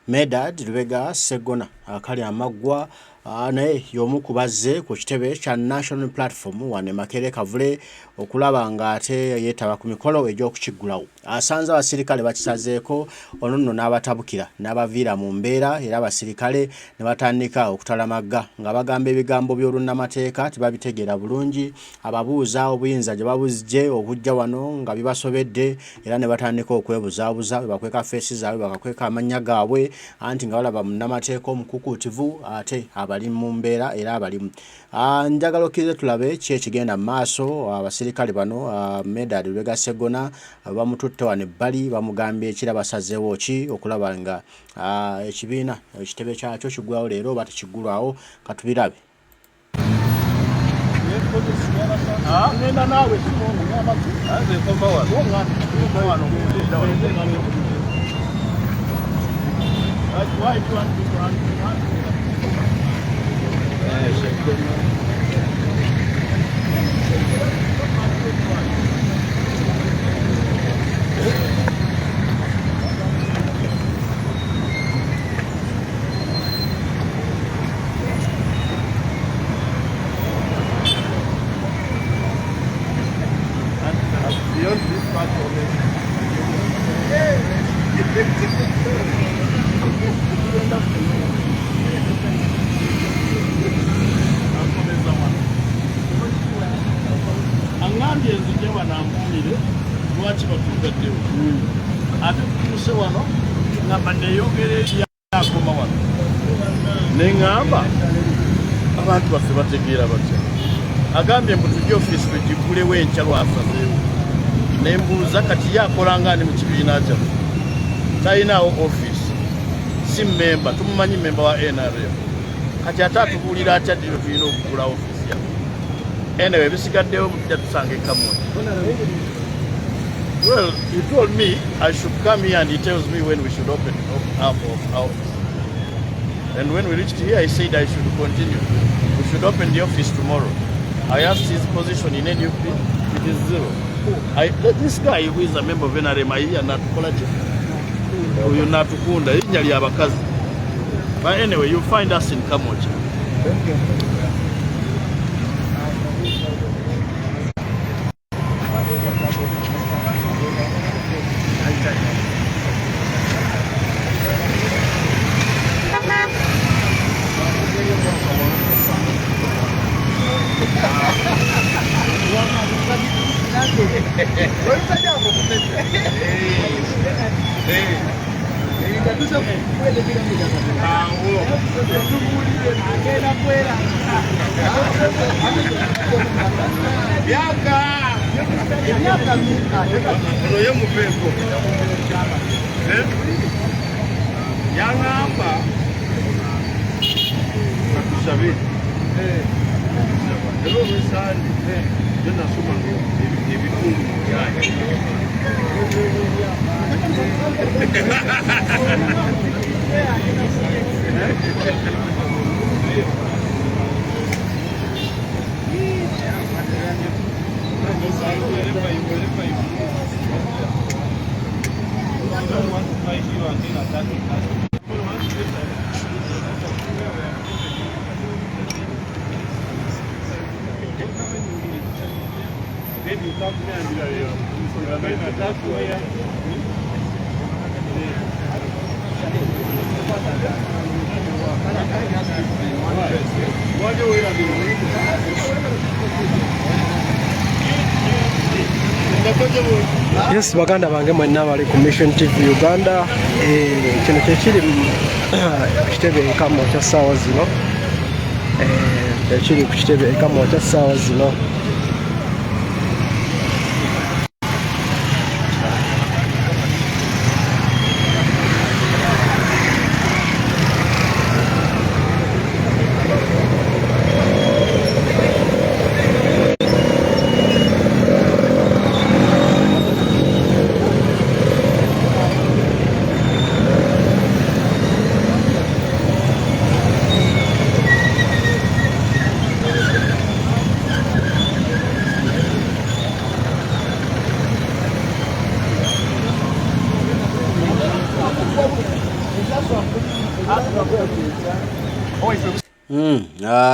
Medad Lubega Ssegona akali amagwa naye y'omu ku bazze ku kitebe kya National Platform wane Makerere Kavule okulaba nga ate yeetaba ku mikolo egy'okukiggulawo. Asanze abasirikale bakisazeeko ono nno n'abatabukira n'abaviira mu mbeera era abasirikale ne batandika okutalamagga nga bagamba ebigambo by'olunnamateeka tebabitegeera bulungi, ababuuza obuyinza gye babuzze okujja wano nga bibasobedde era ne batandika okwebuzaabuza bakweka feesi zaabwe bakakweka amannya gaabwe anti nga balaba munnamateeka omukukuutivu ate abali mu mbeera era abalimu. Njagala okkirize tulabe ki ekigenda mu maaso. Abasirikale bano Medad Lubega Ssegona bamututte wano ebbali bamugambye ekira basazeewo ki okulaba nga ekibiina ekitebe kyakyo kiggwawo leero oba tekiggulwawo katubirabe. Angambye nzije wanambulire lwaki batugaddewo ate tutuuse wano ngamba neyongera eryakoma wano neŋŋamba abantu baffe bategeera batya. Agambye mbu tujja ofiisi twegiggulewo enkya lwasazeewo nembuuza kati yakolanga ani mu kibiina kyaffe talinawo ofiisi si mmemba tumumanyi mmemba wa NRM kati ate atubuulira atya diro tulina okugula ofiisi yaffe. Anyway, bisigaddewo mujja tusanga ekamwe. Well, he told me I should come here and he tells me when we should open up our office. And when we reached here, I said I should continue. We should open the office tomorrow. I asked his position in NUP, it is 0. This guy who is a member of NRM, I hear Natukolaje. Uyu Natukunda, inya lya bakazi. But anyway, you'll find us in Kamocha. Thank you. Yes, baganda bange mwenna bali ku Mission TV Uganda. Kino kyekiri kitebe ekamo kya ssaawa zino. Ekiri ku kitebe ekamo kya ssaawa zino.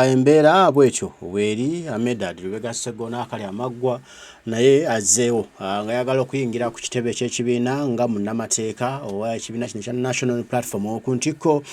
Embeera bwekyo bweri Amedad Lubega Ssegona akali amaggwa naye azzeewo nga yagala okuyingira ku kitebe ky'ekibiina nga munnamateeka owa ekibiina kino kya National Platform okuntiko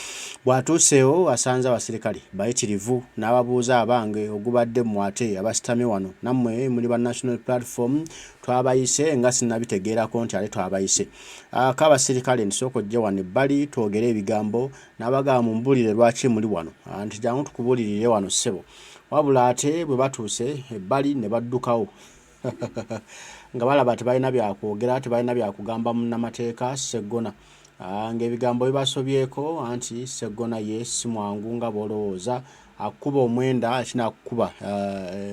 bw'atuuseewo asanze abasirikale bayitirivu n'ababuuza abange ogubadde mwate abasitamye wano nammwe muli ba National Platform twabayise nga sinnabitegeerako nti ale twabayise k'abasirikale nsooka ojja wano ebbali twogere ebigambo n'abagamba mumbulire lwaki muli wano nti jangu tukubulirire wano ssebo wabula ate bwe batuuse ebbali ne baddukawo nga balaba tebalina byakwogera tebalina byakugamba munnamateeka Ssegona ng'ebigambo bibasobyeko anti Ssegona ye si mwangu nga b'olowooza akuba omwenda akinakukuba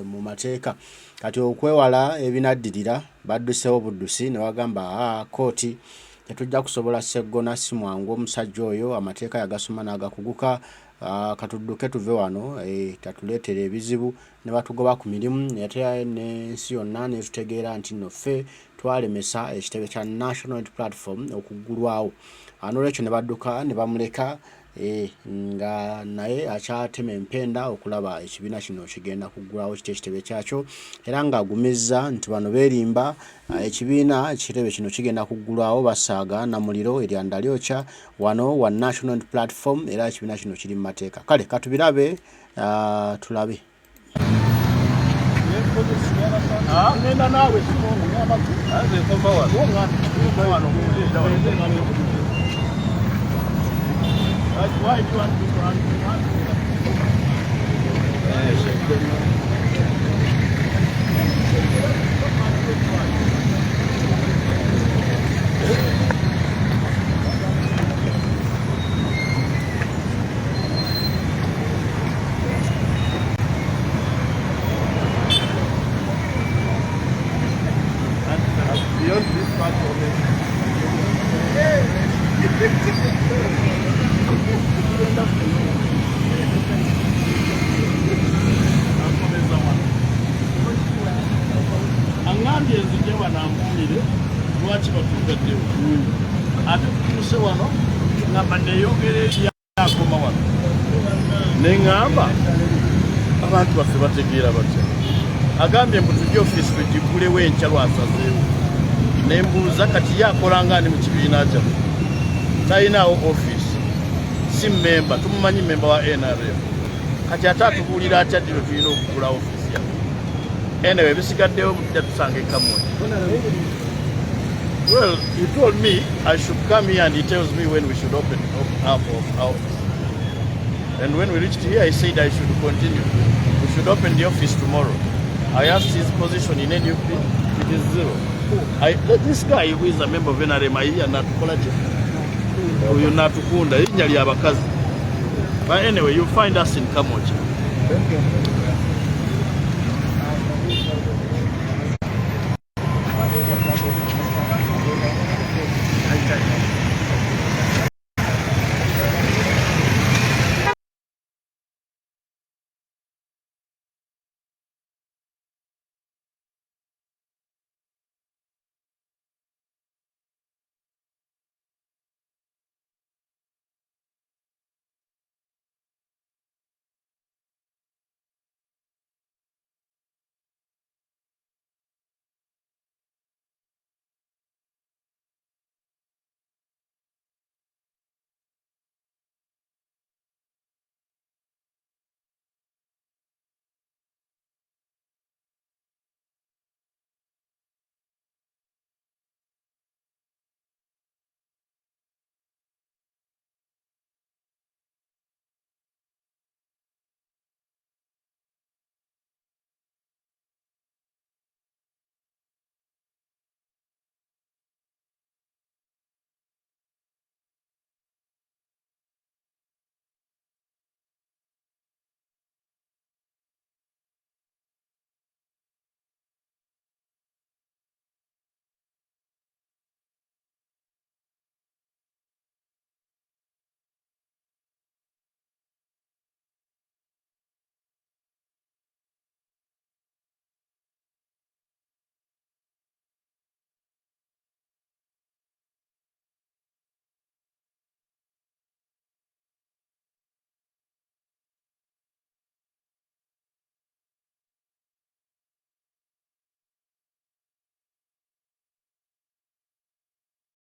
mu mateeka kati okwewala ebinaddirira badduseewo buddusi ne bagamba kooti tetujja kusobola Ssegona si mwangu omusajja oyo amateeka yagasoma n'agakuguka katudduke tuve wano tatuleetera ebizibu ne batugoba ku mirimu ate n'ensi yonna ne tutegeera nti nno ffe twalemesa ekitebe kya National Platform okuggulwawo n'olwekyo ne badduka ne bamuleka nga naye akyatema empenda okulaba ekibiina kino kigenda kuggulawo kiti ekitebe kyakyo era ng'agumizza nti bano beerimba ekibiina ekitebe kino kigenda kuggulwawo basaaga na muliro eryanda lyokya wano wa National Platform era ekibiina kino kiri mu mateeka kale katubirabe tulabe ngenda naawe why do you want to run? Beyond this part of it. Angambye nzije banambulire lwaki batugaddewo ate tutuuse wano ngamba neyongera eryakoma wano neŋŋamba abantu baffe bategeera batya agambye mbu tujja ofiisi twegiggulewo enkya lwasazeewo nembuuza kati yakolanga ani mu kibiina kyaffe talinawo ofiisi si memba tumumanyi memba wa NRM kati ate atubuulira atya ddi lwe tulina okugula ofiisi yaffe anyway bisigaddewo mutujja tusanga ekamwe. Well, he told me I should come here and he tells me when we should open up our office. And when we reached here, he said I should continue. We should open the office tomorrow. I asked his position in NUP, it is 0. This guy who is a member of NRM, I hear Natukolaje. Natukunda, but anyway, you'll find us in Kamoja. Thank you.